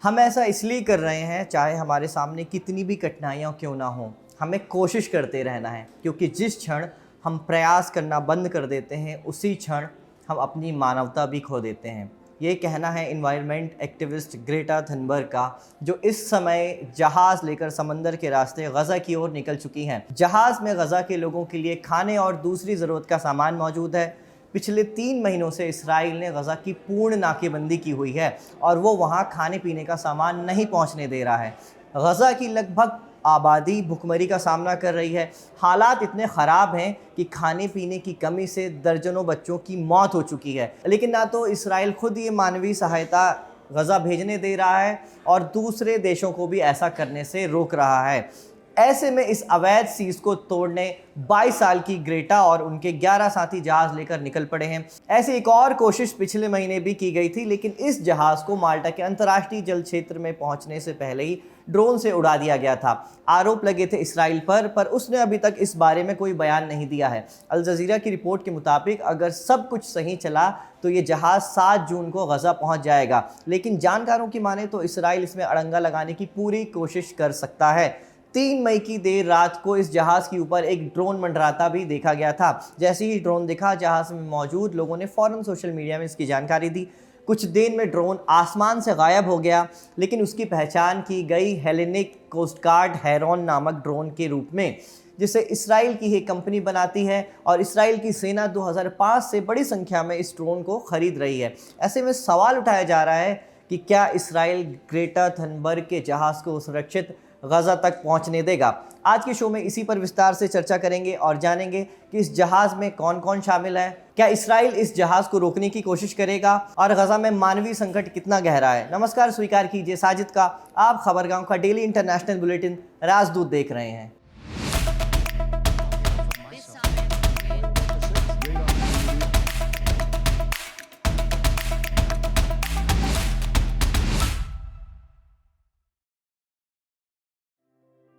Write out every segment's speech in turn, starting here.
हम ऐसा इसलिए कर रहे हैं, चाहे हमारे सामने कितनी भी कठिनाइयाँ क्यों ना हों, हमें कोशिश करते रहना है क्योंकि जिस क्षण हम प्रयास करना बंद कर देते हैं, उसी क्षण हम अपनी मानवता भी खो देते हैं। ये कहना है एनवायरनमेंट एक्टिविस्ट ग्रेटा थनबर्ग का, जो इस समय जहाज़ लेकर समंदर के रास्ते गज़ा की ओर निकल चुकी हैं। जहाज़ में गज़ा के लोगों के लिए खाने और दूसरी ज़रूरत का सामान मौजूद है। पिछले 3 महीनों से इसराइल ने गज़ा की पूर्ण नाकेबंदी की हुई है और वो वहाँ खाने पीने का सामान नहीं पहुँचने दे रहा है। गज़ा की लगभग आबादी भुखमरी का सामना कर रही है। हालात इतने ख़राब हैं कि खाने पीने की कमी से दर्जनों बच्चों की मौत हो चुकी है। लेकिन ना तो इसराइल खुद ये मानवीय सहायता गज़ा भेजने दे रहा है और दूसरे देशों को भी ऐसा करने से रोक रहा है। ऐसे में इस अवैध सीज को तोड़ने 22 साल की ग्रेटा और उनके 11 साथी जहाज लेकर निकल पड़े हैं। ऐसी एक और कोशिश पिछले महीने भी की गई थी, लेकिन इस जहाज को माल्टा के अंतर्राष्ट्रीय जल क्षेत्र में पहुंचने से पहले ही ड्रोन से उड़ा दिया गया था। आरोप लगे थे इसराइल पर उसने अभी तक इस बारे में कोई बयान नहीं दिया है। अल जज़ीरा की रिपोर्ट के मुताबिक अगर सब कुछ सही चला तो ये जहाज़ 7 जून को गज़ा पहुंच जाएगा, लेकिन जानकारों की माने तो इसराइल इसमें अड़ंगा लगाने की पूरी कोशिश कर सकता है। 3 मई की देर रात को इस जहाज़ के ऊपर एक ड्रोन मंडराता भी देखा गया था। जैसे ही ड्रोन दिखा, जहाज़ में मौजूद लोगों ने फ़ौरन सोशल मीडिया में इसकी जानकारी दी। कुछ देर में ड्रोन आसमान से गायब हो गया, लेकिन उसकी पहचान की गई हेलेनिक कोस्ट गार्ड हेरॉन नामक ड्रोन के रूप में, जिसे इसराइल की एक कंपनी बनाती है और इसराइल की सेना 2005 से बड़ी संख्या में इस ड्रोन को खरीद रही है। ऐसे में सवाल उठाया जा रहा है कि क्या इसराइल ग्रेटा थनबर्ग के जहाज़ को सुरक्षित गज़ा तक पहुंचने देगा। आज के शो में इसी पर विस्तार से चर्चा करेंगे और जानेंगे कि इस जहाज़ में कौन कौन शामिल है, क्या इसराइल इस जहाज़ को रोकने की कोशिश करेगा और गज़ा में मानवीय संकट कितना गहरा है। नमस्कार, स्वीकार कीजिए साजिद का। आप खबरगांव का डेली इंटरनेशनल बुलेटिन राजदूत देख रहे हैं।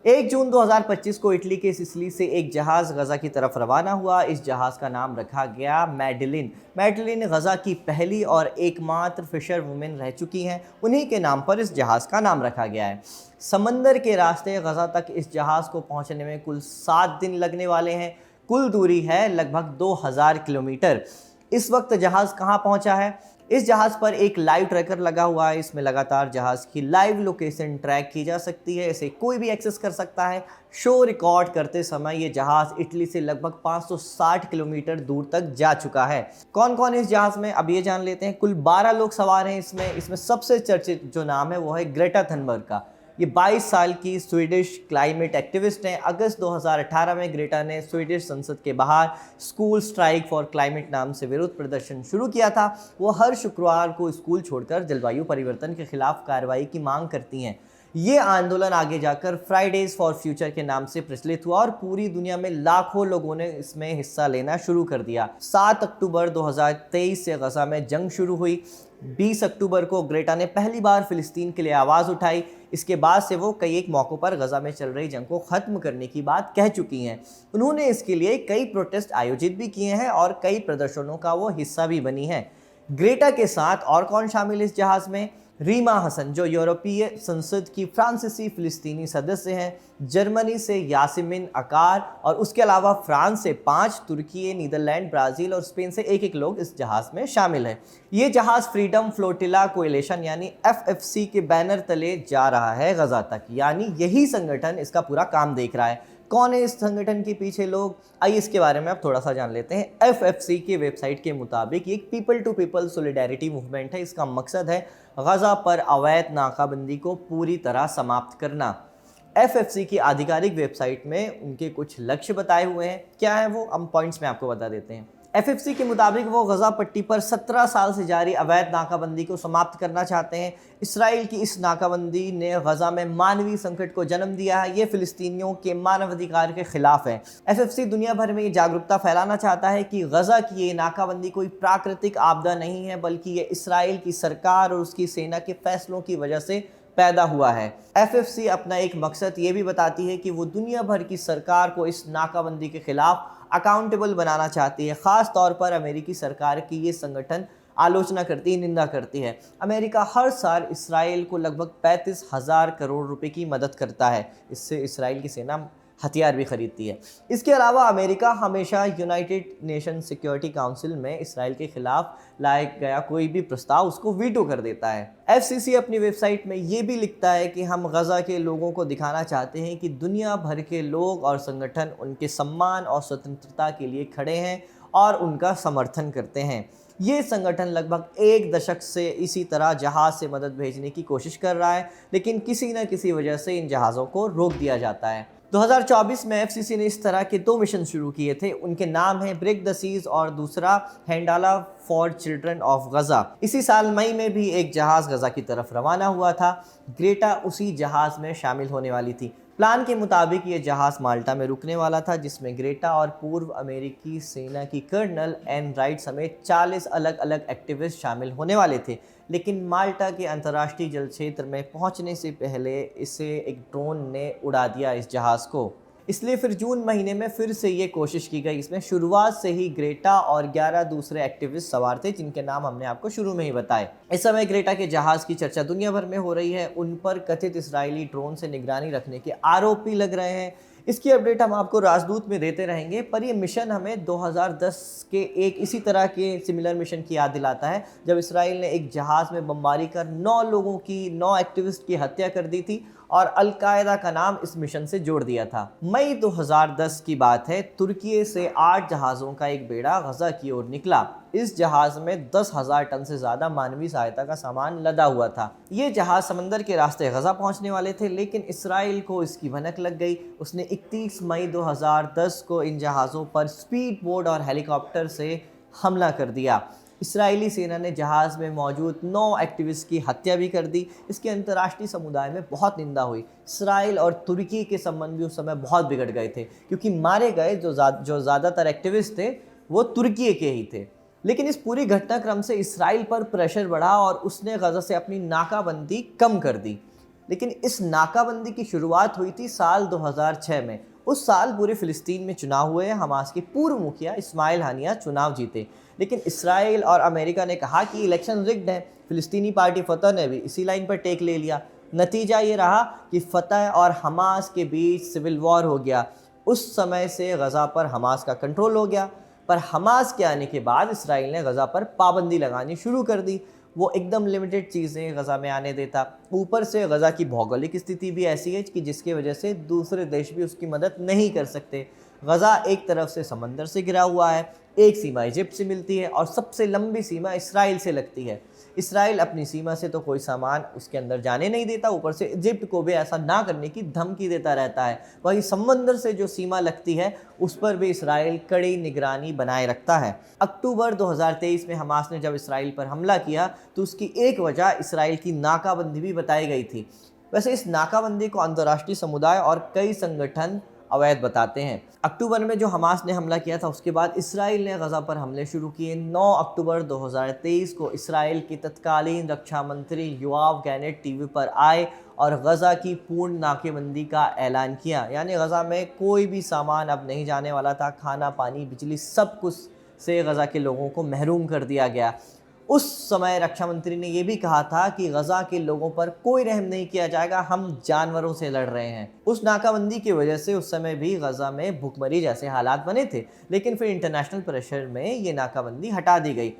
एक जून 2025 को इटली के सिसिली से एक जहाज़ गज़ा की तरफ रवाना हुआ। इस जहाज़ का नाम रखा गया मैडेलिन। मैडेलिन गज़ा की पहली और एकमात्र फिशर वुमेन रह चुकी हैं। उन्हीं के नाम पर इस जहाज़ का नाम रखा गया है। समंदर के रास्ते गज़ा तक इस जहाज़ को पहुंचने में कुल 7 दिन लगने वाले हैं। कुल दूरी है लगभग 2000 किलोमीटर। इस वक्त जहाज़ कहाँ पहुंचा है? इस जहाज़ पर एक लाइव ट्रैकर लगा हुआ है। इसमें लगातार जहाज़ की लाइव लोकेशन ट्रैक की जा सकती है। इसे कोई भी एक्सेस कर सकता है। शो रिकॉर्ड करते समय ये जहाज़ इटली से लगभग 560 किलोमीटर दूर तक जा चुका है। कौन कौन है इस जहाज़ में, अब ये जान लेते हैं। कुल 12 लोग सवार हैं इसमें सबसे चर्चित जो नाम है वो है ग्रेटा थनबर्ग का। ये 22 साल की स्वीडिश क्लाइमेट एक्टिविस्ट हैं। अगस्त 2018 में ग्रेटा ने स्वीडिश संसद के बाहर स्कूल स्ट्राइक फॉर क्लाइमेट नाम से विरोध प्रदर्शन शुरू किया था। वो हर शुक्रवार को स्कूल छोड़कर जलवायु परिवर्तन के खिलाफ कार्रवाई की मांग करती हैं। ये आंदोलन आगे जाकर फ्राइडेज फॉर फ्यूचर के नाम से प्रचलित हुआ और पूरी दुनिया में लाखों लोगों ने इसमें हिस्सा लेना शुरू कर दिया। 7 अक्टूबर 2023 से गज़ा में जंग शुरू हुई। 20 अक्टूबर को ग्रेटा ने पहली बार फिलिस्तीन के लिए आवाज़ उठाई। इसके बाद से वो कई एक मौक़ों पर गज़ा में चल रही जंग को ख़त्म करने की बात कह चुकी हैं। उन्होंने इसके लिए कई प्रोटेस्ट आयोजित भी किए हैं और कई प्रदर्शनों का वो हिस्सा भी बनी है। ग्रेटा के साथ और कौन शामिल इस जहाज़ में? रीमा हसन, जो यूरोपीय संसद की फ्रांसीसी फ़िलिस्तीनी सदस्य हैं। जर्मनी से यासिमिन अकार और उसके अलावा फ्रांस से 5, तुर्की, नीदरलैंड, ब्राज़ील और स्पेन से एक लोग इस जहाज़ में शामिल हैं। ये जहाज़ फ्रीडम फ्लोटिला कोएलिशन यानी FFC के बैनर तले जा रहा है गज़ा तक, यानी यही संगठन इसका पूरा काम देख रहा है। कौन है इस संगठन के पीछे लोग, आइए इसके बारे में आप थोड़ा सा जान लेते हैं। FFC के वेबसाइट के मुताबिक ये एक people to people solidarity movement है। इसका मकसद है गज़ा पर अवैध नाकाबंदी को पूरी तरह समाप्त करना। FFC की आधिकारिक वेबसाइट में उनके कुछ लक्ष्य बताए हुए हैं। क्या है वो, हम पॉइंट्स में आपको बता देते हैं। FFC के मुताबिक वो गज़ा पट्टी पर 17 साल से जारी अवैध नाकाबंदी को समाप्त करना चाहते हैं। इसराइल की इस नाकाबंदी ने गज़ा में मानवीय संकट को जन्म दिया है। ये फ़िलिस्तीनियों के मानवाधिकार के खिलाफ है। FFC दुनिया भर में ये जागरूकता फैलाना चाहता है कि गज़ा की ये नाकाबंदी कोई प्राकृतिक आपदा नहीं है, बल्कि ये इसराइल की सरकार और उसकी सेना के फैसलों की वजह से पैदा हुआ है। FFC अपना एक मकसद ये भी बताती है कि वो दुनिया भर की सरकार को इस नाकाबंदी के खिलाफ अकाउंटेबल बनाना चाहती है। ख़ास तौर पर अमेरिकी सरकार की ये संगठन आलोचना करती है, निंदा करती है। अमेरिका हर साल इसराइल को लगभग 35,000 करोड़ रुपए की मदद करता है। इससे इसराइल की सेना हथियार भी खरीदती है। इसके अलावा अमेरिका हमेशा यूनाइटेड नेशन सिक्योरिटी काउंसिल में इसराइल के खिलाफ लाया गया कोई भी प्रस्ताव उसको वीटो कर देता है। एफसीसी अपनी वेबसाइट में ये भी लिखता है कि हम गजा के लोगों को दिखाना चाहते हैं कि दुनिया भर के लोग और संगठन उनके सम्मान और स्वतंत्रता के लिए खड़े हैं और उनका समर्थन करते हैं। ये संगठन लगभग 1 दशक से इसी तरह जहाज़ से मदद भेजने की कोशिश कर रहा है, लेकिन किसी न किसी वजह से इन जहाज़ों को रोक दिया जाता है। 2024 में एफसीसी ने इस तरह के 2 मिशन शुरू किए थे। उनके नाम हैं ब्रेक द सीज और दूसरा हैंडाला फॉर चिल्ड्रन ऑफ गजा। इसी साल मई में भी एक जहाज़ गजा की तरफ रवाना हुआ था। ग्रेटा उसी जहाज़ में शामिल होने वाली थी। प्लान के मुताबिक ये जहाज़ माल्टा में रुकने वाला था, जिसमें ग्रेटा और पूर्व अमेरिकी सेना की कर्नल एन राइट समेत 40 अलग अलग एक्टिविस्ट शामिल होने वाले थे। लेकिन माल्टा के अंतर्राष्ट्रीय जल क्षेत्र में पहुंचने से पहले इसे एक ड्रोन ने उड़ा दिया इस जहाज़ को। इसलिए फिर जून महीने में फिर से ये कोशिश की गई। इसमें शुरुआत से ही ग्रेटा और 11 दूसरे एक्टिविस्ट सवार थे, जिनके नाम हमने आपको शुरू में ही बताए। इस समय ग्रेटा के जहाज़ की चर्चा दुनिया भर में हो रही है। उन पर कथित इजरायली ड्रोन से निगरानी रखने के आरोप भी लग रहे हैं। इसकी अपडेट हम आपको राजदूत में देते रहेंगे, पर ये मिशन हमें 2010 के एक इसी तरह के सिमिलर मिशन की याद दिलाता है, जब इसराइल ने एक जहाज़ में बमबारी कर 9 लोगों की, 9 एक्टिविस्ट की हत्या कर दी थी और अल-कायदा का नाम इस मिशन से जोड़ दिया था। मई 2010 की बात है। तुर्की से 8 जहाज़ों का एक बेड़ा गजा की ओर निकला। इस जहाज़ में 10,000 टन से ज़्यादा मानवीय सहायता का सामान लदा हुआ था। ये जहाज़ समंदर के रास्ते गजा पहुंचने वाले थे, लेकिन इसराइल को इसकी भनक लग गई। उसने 31 मई 2010 को इन जहाज़ों पर स्पीड बोट और हेलीकॉप्टर से हमला कर दिया। इसराइली सेना ने जहाज़ में मौजूद 9 एक्टिविस्ट की हत्या भी कर दी। इसकी अंतर्राष्ट्रीय समुदाय में बहुत निंदा हुई। इसराइल और तुर्की के संबंध भी उस समय बहुत बिगड़ गए थे, क्योंकि मारे गए जो ज़्यादातर एक्टिविस्ट थे वो तुर्की के ही थे। लेकिन इस पूरी घटनाक्रम से इसराइल पर प्रेशर बढ़ा और उसने गजा से अपनी नाकाबंदी कम कर दी। लेकिन इस नाकाबंदी की शुरुआत हुई थी साल 2006 में। उस साल पूरे फ़िलिस्तीन में चुनाव हुए। हमास के पूर्व मुखिया इस्माइल हानिया चुनाव जीते, लेकिन इसराइल और अमेरिका ने कहा कि इलेक्शन रिग्ड है। फ़िलिस्तीनी पार्टी फतह ने भी इसी लाइन पर टेक ले लिया। नतीजा ये रहा कि फतह और हमास के बीच सिविल वॉर हो गया। उस समय से गजा पर हमास का कंट्रोल हो गया, पर हमास के आने के बाद इसराइल ने गजा पर पाबंदी लगानी शुरू कर दी। वो एकदम लिमिटेड चीज़ें गजा में आने देता। ऊपर से गजा की भौगोलिक स्थिति भी ऐसी है कि जिसके वजह से दूसरे देश भी उसकी मदद नहीं कर सकते। गजा एक तरफ से समंदर से घिरा हुआ है, एक सीमा इजिप्ट से मिलती है और सबसे लंबी सीमा इसराइल से लगती है। इसराइल अपनी सीमा से तो कोई सामान उसके अंदर जाने नहीं देता, ऊपर से इजिप्ट को भी ऐसा ना करने की धमकी देता रहता है। वहीं समंदर से जो सीमा लगती है उस पर भी इसराइल कड़ी निगरानी बनाए रखता है। अक्टूबर 2023 में हमास ने जब इसराइल पर हमला किया तो उसकी एक वजह इसराइल की नाकाबंदी भी बताई गई थी। वैसे इस नाकाबंदी को अंतर्राष्ट्रीय समुदाय और कई संगठन अवैध बताते हैं। अक्टूबर में जो हमास ने हमला किया था उसके बाद इसराइल ने गजा पर हमले शुरू किए। 9 अक्टूबर 2023 को इसराइल के तत्कालीन रक्षा मंत्री योआव गैलेंट टीवी पर आए और गजा की पूर्ण नाकेबंदी का ऐलान किया। यानी गजा में कोई भी सामान अब नहीं जाने वाला था। खाना, पानी, बिजली सब कुछ से गजा के लोगों को महरूम कर दिया गया। उस समय रक्षा मंत्री ने यह भी कहा था कि गजा के लोगों पर कोई रहम नहीं किया जाएगा, हम जानवरों से लड़ रहे हैं। उस नाकाबंदी की वजह से उस समय भी गजा में भूखमरी जैसे हालात बने थे, लेकिन फिर इंटरनेशनल प्रेशर में ये नाकाबंदी हटा दी गई।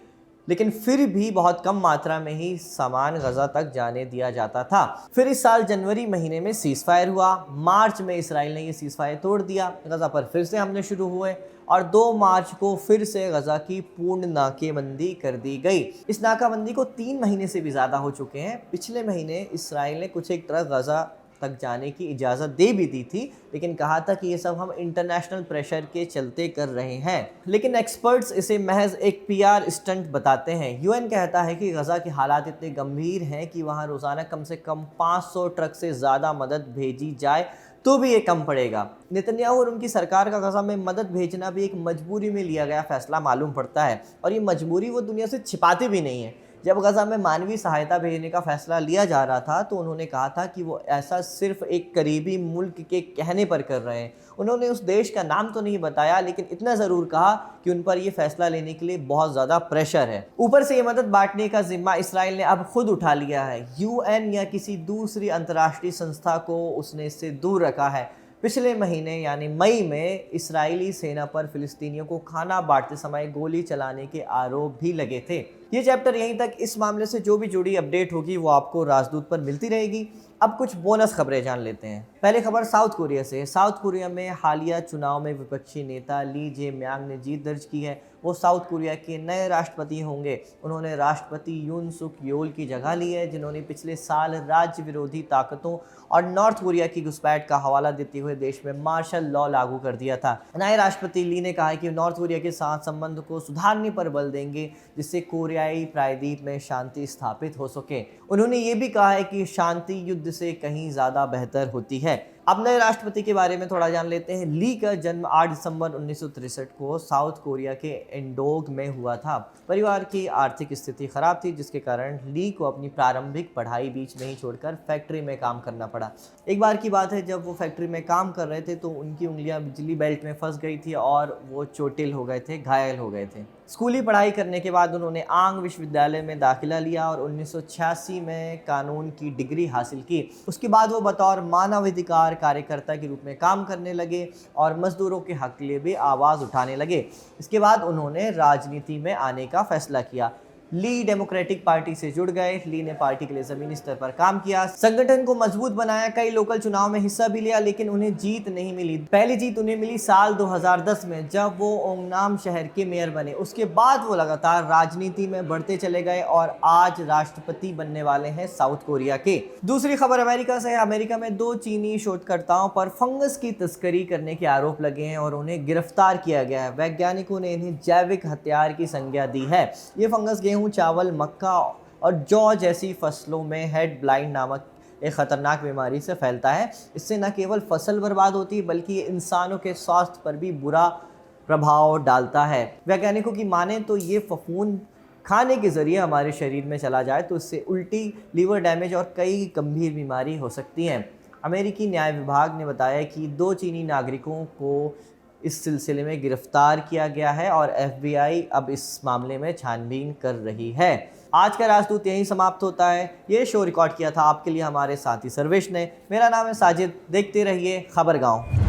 लेकिन फिर भी बहुत कम मात्रा में ही सामान गजा तक जाने दिया जाता था। फिर इस साल जनवरी महीने में सीज फायर हुआ। मार्च में इसराइल ने ये सीज फायर तोड़ दिया। गजा पर फिर से हमले शुरू हुए और 2 मार्च को फिर से गजा की पूर्ण नाकेबंदी कर दी गई। इस नाकाबंदी को 3 महीने से भी ज़्यादा हो चुके हैं। पिछले महीने इसराइल ने कुछ एक तरह गजा तक जाने की इजाज़त दे भी दी थी, लेकिन कहा था कि ये सब हम इंटरनेशनल प्रेशर के चलते कर रहे हैं। लेकिन एक्सपर्ट्स इसे महज एक पीआर स्टंट बताते हैं। यूएन कहता है कि गजा के हालात इतने गंभीर हैं कि वहाँ रोज़ाना कम से कम 500 ट्रक से ज़्यादा मदद भेजी जाए तो भी ये कम पड़ेगा। नेतन्याहू और उनकी सरकार का गजा में मदद भेजना भी एक मजबूरी में लिया गया फैसला मालूम पड़ता है, और ये मजबूरी वो दुनिया से छिपाते भी नहीं है। जब गज़ा में मानवीय सहायता भेजने का फैसला लिया जा रहा था तो उन्होंने कहा था कि वो ऐसा सिर्फ एक करीबी मुल्क के कहने पर कर रहे हैं। उन्होंने उस देश का नाम तो नहीं बताया, लेकिन इतना ज़रूर कहा कि उन पर यह फैसला लेने के लिए बहुत ज़्यादा प्रेशर है। ऊपर से ये मदद बांटने का जिम्मा इसराइल ने अब खुद उठा लिया है। UN या किसी दूसरी अंतर्राष्ट्रीय संस्था को उसने इससे दूर रखा है। पिछले महीने यानी मई में इस्राएली सेना पर फिलिस्तीनियों को खाना बांटते समय गोली चलाने के आरोप भी लगे थे। ये चैप्टर यहीं तक। इस मामले से जो भी जुड़ी अपडेट होगी वो आपको राजदूत पर मिलती रहेगी। अब कुछ बोनस खबरें जान लेते हैं। पहले खबर साउथ कोरिया से। साउथ कोरिया में हालिया चुनाव में विपक्षी नेता ली जे म्यांग ने जीत दर्ज की है। वो साउथ कोरिया के नए राष्ट्रपति होंगे। उन्होंने राष्ट्रपति यून सुक योल की जगह ली है, जिन्होंने पिछले साल राज्य विरोधी ताकतों और नॉर्थ कोरिया की घुसपैठ का हवाला देते हुए देश में मार्शल लॉ लागू कर दिया था। नए राष्ट्रपति ली ने कहा है कि नॉर्थ कोरिया के साथ संबंध को सुधारने पर बल देंगे, जिससे कोरियाई प्रायद्वीप में शांति स्थापित हो सके। उन्होंने ये भी कहा है कि शांति युद्ध से कहीं ज़्यादा बेहतर होती है। अब नए राष्ट्रपति के बारे में थोड़ा जान लेते हैं। ली का जन्म 8 दिसंबर 1963 को साउथ कोरिया के इंडोग में हुआ था। परिवार की आर्थिक स्थिति खराब थी, जिसके कारण ली को अपनी प्रारंभिक पढ़ाई बीच में ही छोड़कर फैक्ट्री में काम करना पड़ा। एक बार की बात है, जब वो फैक्ट्री में काम कर रहे थे तो उनकी उंगलियां बिजली बेल्ट में फंस गई थी और वो चोटिल हो गए थे, घायल हो गए थे। स्कूली पढ़ाई करने के बाद उन्होंने आंग विश्वविद्यालय में दाखिला लिया और 1986 में कानून की डिग्री हासिल की। उसके बाद वो बतौर मानवाधिकार कार्यकर्ता के रूप में काम करने लगे और मजदूरों के हक के लिए भी आवाज़ उठाने लगे। इसके बाद उन्होंने राजनीति में आने का फैसला किया। ली डेमोक्रेटिक पार्टी से जुड़ गए। ली ने पार्टी के लिए जमीनी स्तर पर काम किया, संगठन को मजबूत बनाया, कई लोकल चुनाव में हिस्सा भी लिया, लेकिन उन्हें जीत नहीं मिली। पहली जीत उन्हें मिली साल 2010 में, जब वो ओंगनाम शहर के मेयर बने। उसके बाद वो लगातार राजनीति में बढ़ते चले गए और आज राष्ट्रपति बनने वाले हैं साउथ कोरिया के। दूसरी खबर अमेरिका से है। अमेरिका में 2 चीनी शोधकर्ताओं पर फंगस की तस्करी करने के आरोप लगे हैं और उन्हें गिरफ्तार किया गया है। वैज्ञानिकों ने इन्हें जैविक हथियार की संज्ञा दी है। ये फंगस गेहूं, चावल, मक्का और जौ जैसी फसलों में हेड ब्लाइंड नामक एक खतरनाक बीमारी से फैलता है। इससे न केवल फसल बर्बाद होती है, बल्कि ये इंसानों के स्वास्थ्य पर भी बुरा प्रभाव डालता है। वैज्ञानिकों की माने तो ये फफूंद खाने के जरिए हमारे शरीर में चला जाए तो इससे उल्टी, लीवर डैमेज और कई गंभीर बीमारी हो सकती हैं। अमेरिकी न्याय विभाग ने बताया कि 2 चीनी नागरिकों को इस सिलसिले में गिरफ्तार किया गया है और FBI अब इस मामले में छानबीन कर रही है। आज का राजदूत यहीं समाप्त होता है। ये शो रिकॉर्ड किया था आपके लिए हमारे साथी सर्वेश ने। मेरा नाम है साजिद। देखते रहिए खबरगांव।